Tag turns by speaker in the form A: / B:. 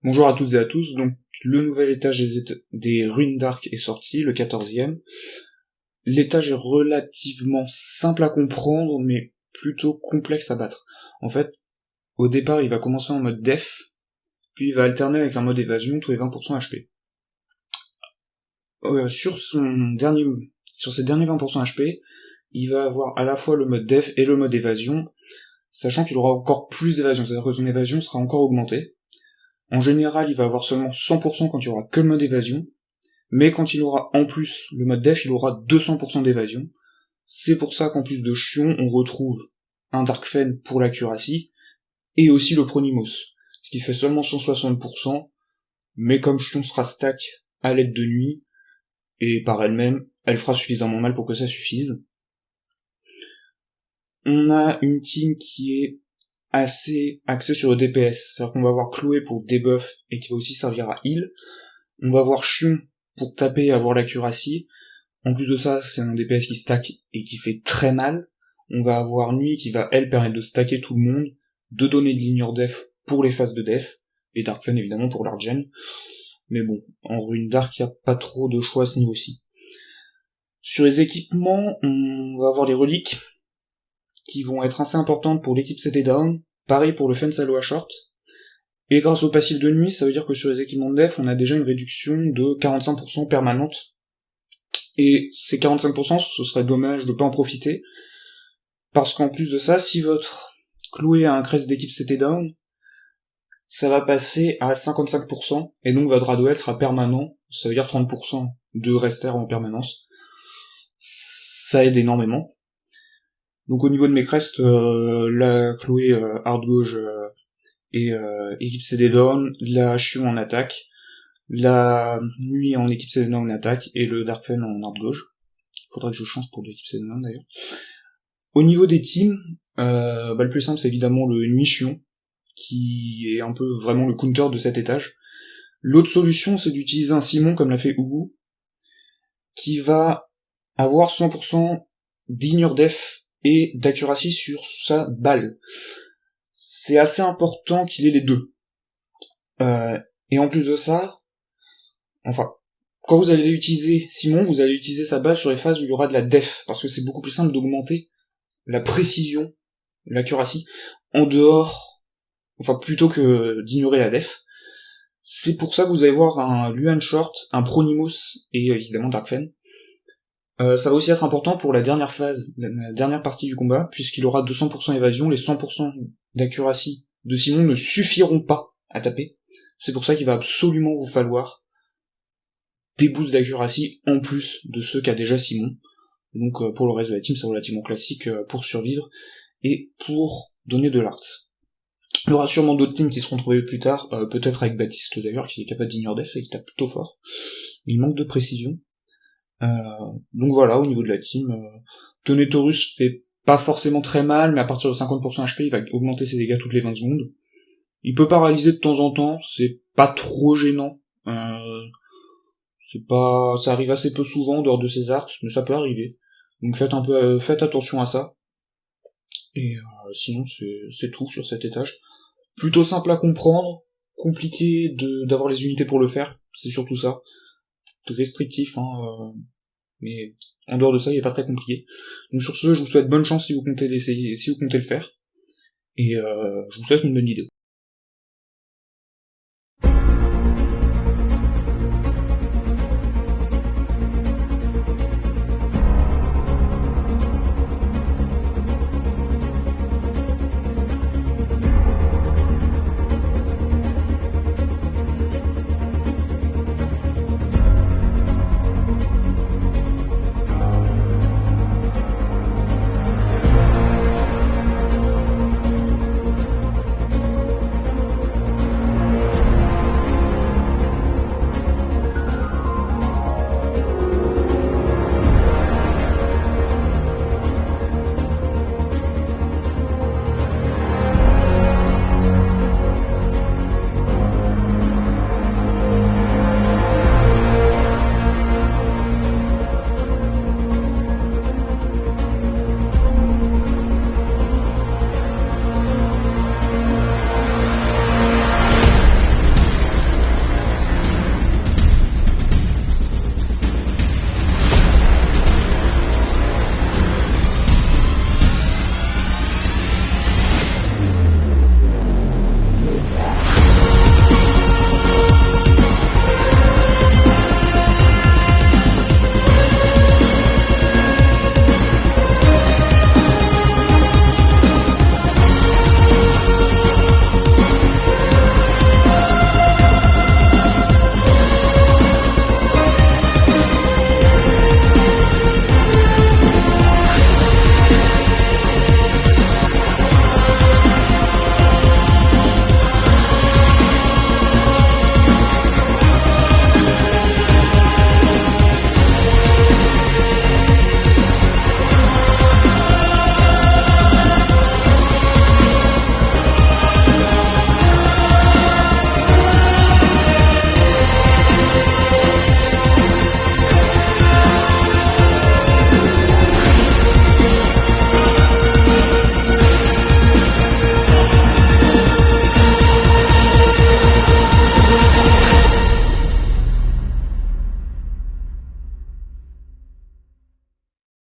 A: Bonjour à toutes et à tous, donc le nouvel étage des ruines d'Arc est sorti, le 14e. L'étage est relativement simple à comprendre, mais plutôt complexe à battre. En fait, au départ, il va commencer en mode def, puis il va alterner avec un mode évasion tous les 20% HP. Sur ses derniers 20% HP, il va avoir à la fois le mode def et le mode évasion, sachant qu'il aura encore plus d'évasion, c'est-à-dire que son évasion sera encore augmentée. En général, il va avoir seulement 100% quand il y aura que le mode évasion, mais quand il aura en plus le mode def, il aura 200% d'évasion. C'est pour ça qu'en plus de Chion, on retrouve un Darkfen pour l'accuracy, et aussi le Pronimos, ce qui fait seulement 160%, mais comme Chion sera stack à l'aide de nuit, et par elle-même, elle fera suffisamment mal pour que ça suffise. On a une team qui est assez axée sur le DPS, c'est-à-dire qu'on va avoir Chloé pour debuff, et qui va aussi servir à heal. On va avoir Chion pour taper et avoir l'accuracy. En plus de ça, c'est un DPS qui stack et qui fait très mal. On va avoir Nuit qui va, elle, permettre de stacker tout le monde, de donner de l'ignore def pour les phases de def, et Darkfen évidemment pour l'Argen. Mais bon, en ruine Dark, il n'y a pas trop de choix à ce niveau-ci. Sur les équipements, on va avoir les reliques, qui vont être assez importantes pour l'équipe CT Down, pareil pour le Fence Aloha Short, et grâce au passif de nuit, ça veut dire que sur les équipements de def, on a déjà une réduction de 45% permanente, et ces 45%, ce serait dommage de pas en profiter, parce qu'en plus de ça, si votre Chloé a un crest d'équipe CT Down, ça va passer à 55%, et donc votre Radoel sera permanent, ça veut dire 30% de rester en permanence. Ça aide énormément. Donc au niveau de mes crests, la Chloé hard gauge et équipe CD Down, la Chion en attaque, la Nuit en équipe CD Down en attaque, et le Darkfen en hard gauge. Faudrait que je change pour l'équipe CD Down d'ailleurs. Au niveau des teams, le plus simple c'est évidemment le Nuit Chion, qui est un peu vraiment le counter de cet étage. L'autre solution c'est d'utiliser un Simon comme l'a fait Ugu, qui va avoir 100% d'ignore def et d'accuracy sur sa balle. C'est assez important qu'il ait les deux. Et en plus de ça, quand vous allez utiliser Simon, vous allez utiliser sa balle sur les phases où il y aura de la def, parce que c'est beaucoup plus simple d'augmenter la précision, l'accuracy, plutôt que d'ignorer la def. C'est pour ça que vous allez voir un Luan Short, un Pronimos et évidemment Darkfen. Ça va aussi être important pour la dernière phase, la dernière partie du combat, puisqu'il aura 200% évasion, les 100% d'accuracy de Simon ne suffiront pas à taper. C'est pour ça qu'il va absolument vous falloir des boosts d'accuracy en plus de ceux qu'a déjà Simon. Donc pour le reste de la team, c'est relativement classique pour survivre et pour donner de l'arts. Il y aura sûrement d'autres teams qui seront trouvés plus tard, peut-être avec Baptiste d'ailleurs, qui est capable d'ignore def et qui tape plutôt fort. Il manque de précision. Donc voilà, au niveau de la team, Tonetorus fait pas forcément très mal, mais à partir de 50% HP, il va augmenter ses dégâts toutes les 20 secondes. Il peut paralyser de temps en temps, c'est pas trop gênant. Ça arrive assez peu souvent dehors de ses arcs, mais ça peut arriver. Donc faites attention à ça. Et sinon c'est tout sur cet étage. Plutôt simple à comprendre, compliqué d'avoir les unités pour le faire, c'est surtout ça. Restrictif, mais en dehors de ça, il est pas très compliqué. Donc sur ce, je vous souhaite bonne chance si vous comptez l'essayer, si vous comptez le faire, et je vous souhaite une bonne vidéo.